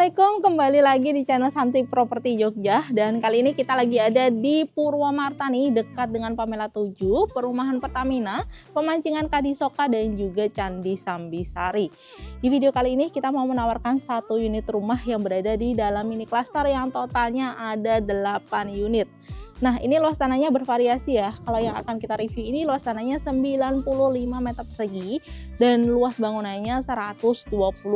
Assalamualaikum, kembali lagi di channel Santi Properti Jogja. Dan kali ini kita lagi ada di Purwomarta nih, dekat dengan Pamela 7, perumahan Pertamina, pemancingan Kadisoka dan juga Candi Sambisari. Di video kali ini kita mau menawarkan satu unit rumah yang berada di dalam mini cluster yang totalnya ada 8 unit. Nah, ini luas tanahnya bervariasi ya. Kalau yang akan kita review ini luas tanahnya 95 meter persegi dan luas bangunannya 120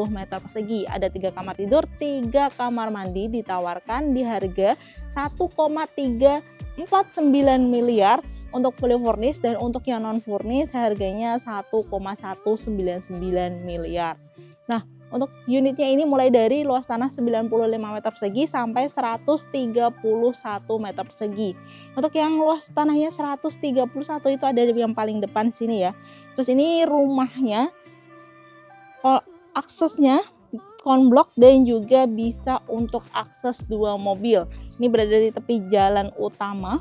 meter persegi. Ada 3 kamar tidur, 3 kamar mandi, ditawarkan di harga 1,349 miliar untuk fully furnished, dan untuk yang non furnished harganya 1,199 miliar. Nah, untuk unitnya ini mulai dari luas tanah 95 meter persegi sampai 131 meter persegi. Untuk yang luas tanahnya 131 itu ada di yang paling depan sini ya. Terus ini rumahnya, aksesnya konblok dan juga bisa untuk akses 2 mobil. Ini berada di tepi jalan utama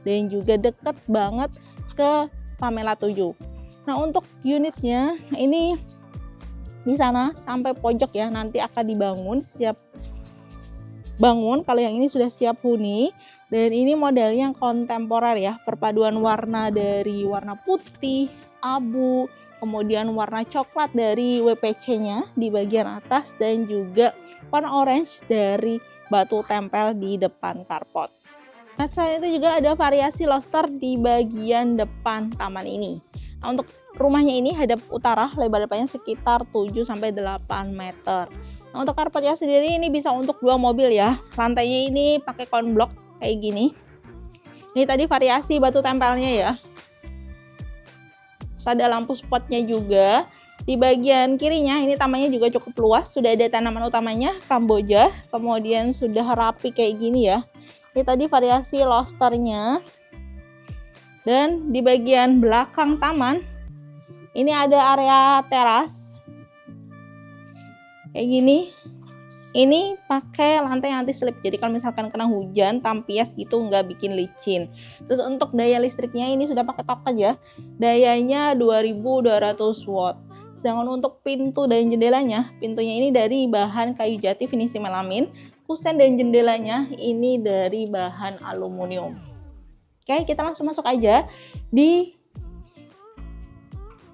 dan juga deket banget ke Pamela 7. Nah, untuk unitnya ini di sana sampai pojok ya, nanti akan dibangun, siap bangun. Kalau yang ini sudah siap huni, dan ini modelnya kontemporer ya, perpaduan warna dari warna putih, abu, kemudian warna coklat dari WPC-nya di bagian atas, dan juga warna orange dari batu tempel di depan carport. Nah, selain itu juga ada variasi lobster di bagian depan taman ini. Nah, untuk rumahnya ini hadap utara, lebar depannya sekitar 7-8 meter. Nah, untuk carportnya sendiri ini bisa untuk 2 mobil ya. Lantainya ini pakai konblok kayak gini. Ini tadi variasi batu tempelnya ya. Terus ada lampu spotnya juga. Di bagian kirinya ini tamannya juga cukup luas. Sudah ada tanaman utamanya, kamboja. Kemudian sudah rapi kayak gini ya. Ini tadi variasi lobsternya. Dan di bagian belakang taman ini ada area teras kayak gini. Ini pakai lantai anti slip, jadi kalau misalkan kena hujan tampias gitu nggak bikin licin. Terus untuk daya listriknya ini sudah pakai top aja, dayanya 2200 watt. Sedangkan untuk pintu dan jendelanya, pintunya ini dari bahan kayu jati finishing melamin, kusen dan jendelanya ini dari bahan aluminium. Oke, kita langsung masuk aja di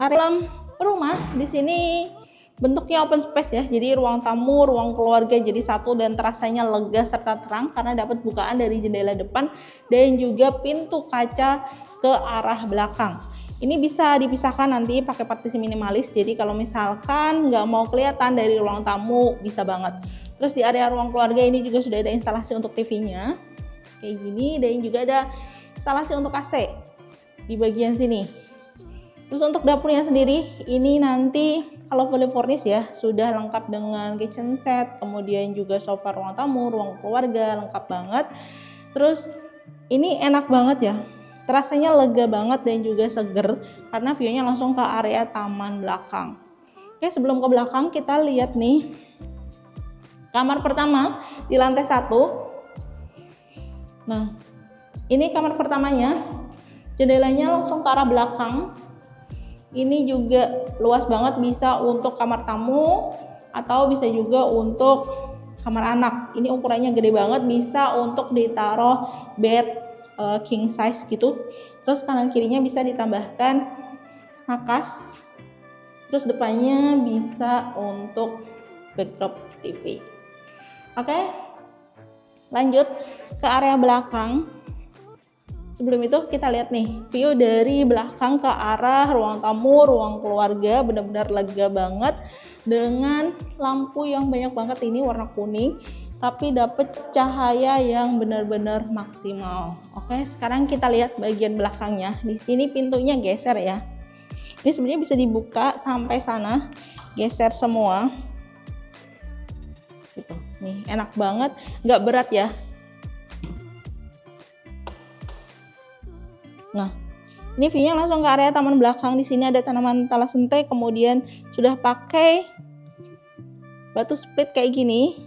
area dalam rumah. Di sini bentuknya open space ya, jadi ruang tamu, ruang keluarga jadi satu, dan terasanya lega serta terang karena dapat bukaan dari jendela depan dan juga pintu kaca ke arah belakang. Ini bisa dipisahkan nanti pakai partisi minimalis, jadi kalau misalkan nggak mau kelihatan dari ruang tamu bisa banget. Terus di area ruang keluarga ini juga sudah ada instalasi untuk TV-nya kayak gini, dan juga ada instalasi untuk AC di bagian sini. Terus untuk dapurnya sendiri ini nanti kalau fully furnished ya, sudah lengkap dengan kitchen set, kemudian juga sofa ruang tamu, ruang keluarga, lengkap banget. Terus ini enak banget ya, terasanya lega banget dan juga seger karena view-nya langsung ke area taman belakang. Oke, sebelum ke belakang kita lihat nih kamar pertama di lantai 1. Nah, ini kamar pertamanya, jendelanya langsung ke arah belakang. Ini juga luas banget, bisa untuk kamar tamu atau bisa juga untuk kamar anak. Ini ukurannya gede banget, bisa untuk ditaruh bed king size gitu. Terus kanan kirinya bisa ditambahkan nakas. Terus depannya bisa untuk backdrop TV. Oke, lanjut ke area belakang. Sebelum itu kita lihat nih view dari belakang ke arah ruang tamu, ruang keluarga, benar-benar lega banget dengan lampu yang banyak banget. Ini warna kuning tapi dapat cahaya yang benar-benar maksimal. Oke, sekarang kita lihat bagian belakangnya. Di sini pintunya geser ya. Ini sebenarnya bisa dibuka sampai sana, geser semua. Gitu. Nih, enak banget, nggak berat ya. Nah, ini view-nya langsung ke area taman belakang. Di sini ada tanaman talasente, kemudian sudah pakai batu split kayak gini.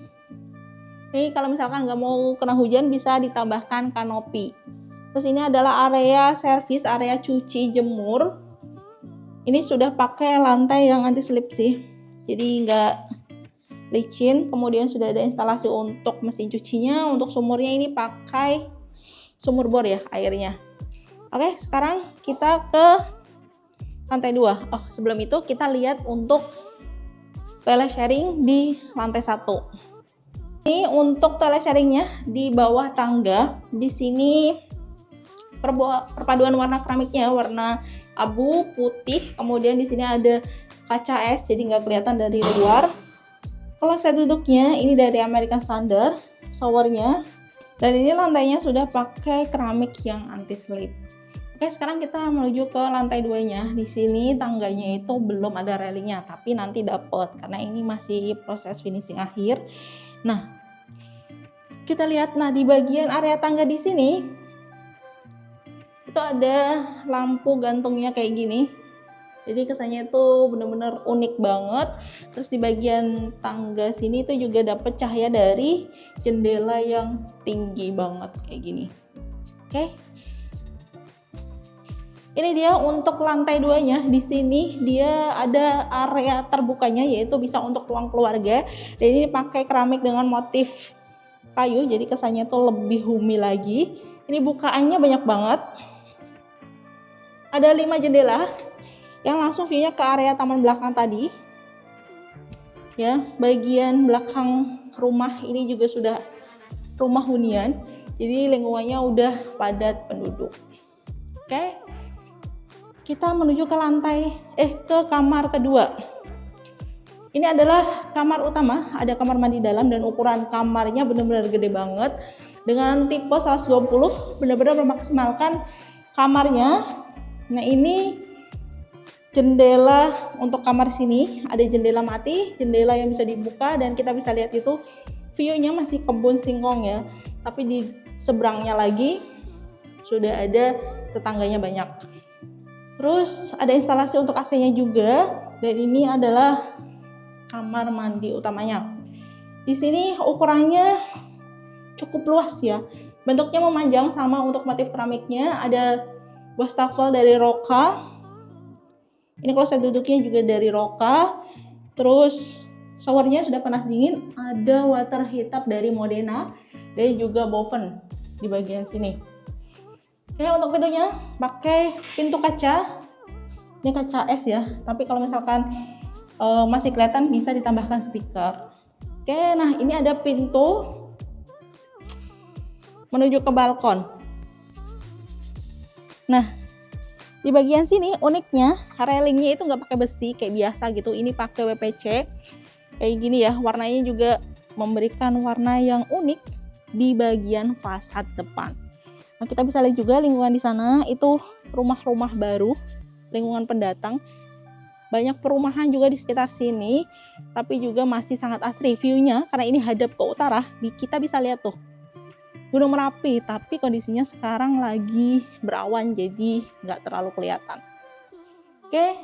Ini kalau misalkan nggak mau kena hujan bisa ditambahkan kanopi. Terus ini adalah area servis, area cuci jemur. Ini sudah pakai lantai yang anti slip sih, jadi nggak licin. Kemudian sudah ada instalasi untuk mesin cucinya. Untuk sumurnya ini pakai sumur bor ya airnya. Oke, sekarang kita ke lantai 2. Oh, sebelum itu kita lihat untuk toilet sharing di lantai 1. Ini untuk toilet sharingnya di bawah tangga. Di sini perpaduan warna keramiknya warna abu, putih. Kemudian di sini ada kaca es, jadi nggak kelihatan dari luar. Kalau saya duduknya ini dari American Standard, showernya. Dan ini lantainya sudah pakai keramik yang anti slip. Oke, sekarang kita menuju ke lantai 2-nya. Di sini tangganya itu belum ada railingnya, tapi nanti dapat karena ini masih proses finishing akhir. Nah, kita lihat di bagian area tangga di sini itu ada lampu gantungnya kayak gini. Jadi kesannya itu benar-benar unik banget. Terus di bagian tangga sini itu juga dapat cahaya dari jendela yang tinggi banget kayak gini. Oke. Ini dia untuk lantai 2-nya. Di sini dia ada area terbukanya yaitu bisa untuk ruang keluarga. Dan ini pakai keramik dengan motif kayu. Jadi kesannya itu lebih homey lagi. Ini bukaannya banyak banget. Ada 5 jendela yang langsung view-nya ke area taman belakang tadi. Ya, bagian belakang rumah ini juga sudah rumah hunian. Jadi lingkungannya udah padat penduduk. Oke. Kita menuju ke kamar kedua. Ini adalah kamar utama, ada kamar mandi dalam dan ukuran kamarnya benar-benar gede banget. Dengan tipe 120 benar-benar memaksimalkan kamarnya. Nah, ini jendela untuk kamar sini, ada jendela mati, jendela yang bisa dibuka dan kita bisa lihat itu view-nya masih kebun singkong ya. Tapi di seberangnya lagi sudah ada tetangganya banyak. Terus ada instalasi untuk AC-nya juga dan ini adalah kamar mandi utamanya. Di sini ukurannya cukup luas ya. Bentuknya memanjang sama untuk motif keramiknya, ada wastafel dari Roka. Ini kalau saya duduknya juga dari Roka. Terus showernya sudah panas dingin, ada water heater dari Modena dan juga Boven di bagian sini. Oke, untuk pintunya pakai pintu kaca. Ini kaca es ya, tapi kalau misalkan masih kelihatan bisa ditambahkan stiker. Oke, nah ini ada pintu menuju ke balkon. Nah, di bagian sini uniknya railingnya itu nggak pakai besi kayak biasa gitu. Ini pakai WPC kayak gini ya. Warnanya juga memberikan warna yang unik di bagian fasad depan. Nah, kita bisa lihat juga lingkungan di sana itu rumah-rumah baru, lingkungan pendatang. Banyak perumahan juga di sekitar sini, tapi juga masih sangat asri view-nya karena ini hadap ke utara. Kita bisa lihat tuh Gunung Merapi, tapi kondisinya sekarang lagi berawan jadi nggak terlalu kelihatan. Oke,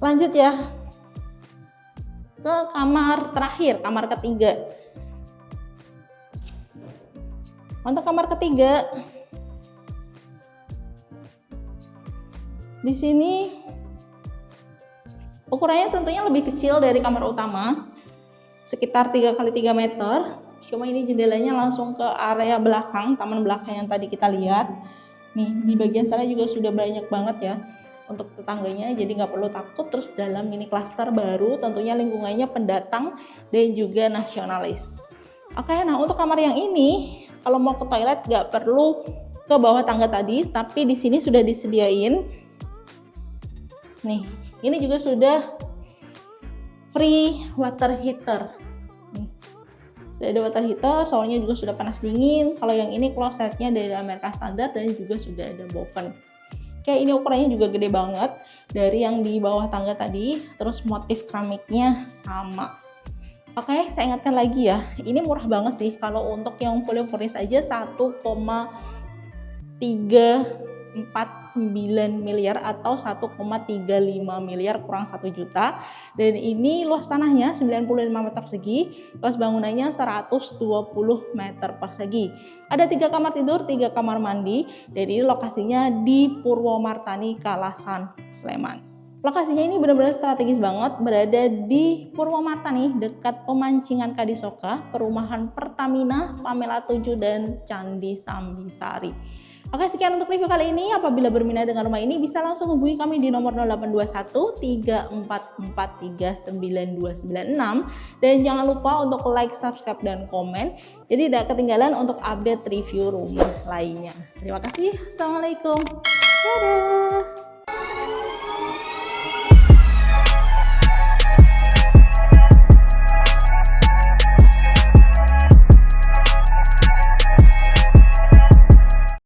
lanjut ya ke kamar terakhir, kamar ketiga. Untuk kamar ketiga, di sini ukurannya tentunya lebih kecil dari kamar utama, sekitar 3x3 meter. Cuma ini jendelanya langsung ke area belakang, taman belakang yang tadi kita lihat. Nih, di bagian sana juga sudah banyak banget ya untuk tetangganya, jadi nggak perlu takut. Terus dalam mini klaster baru, tentunya lingkungannya pendatang dan juga nasionalis. Oke, nah untuk kamar yang ini, kalau mau ke toilet nggak perlu ke bawah tangga tadi, tapi di sini sudah disediain. Nih, ini juga sudah free water heater. Nih, sudah ada water heater, soalnya juga sudah panas dingin. Kalau yang ini klosetnya dari American Standard dan juga sudah ada Boven. Oke, ini ukurannya juga gede banget dari yang di bawah tangga tadi. Terus motif keramiknya sama. Oke, saya ingatkan lagi ya, ini murah banget sih. Kalau untuk yang full furnish aja 1,349 miliar atau 1,35 miliar kurang 1 juta. Dan ini luas tanahnya 95 meter persegi, luas bangunannya 120 meter persegi. Ada 3 kamar tidur, 3 kamar mandi, dan ini lokasinya di Purwomartani, Kalasan, Sleman. Lokasinya ini benar-benar strategis banget, berada di Purwomata nih, dekat pemancingan Kadisoka, perumahan Pertamina, Pamela 7 dan Candi Sambisari. Oke, sekian untuk review kali ini. Apabila berminat dengan rumah ini, bisa langsung hubungi kami di nomor 0821 344 39296. Dan jangan lupa untuk like, subscribe, dan komen, jadi tidak ketinggalan untuk update review rumah lainnya. Terima kasih. Assalamualaikum. Dadah.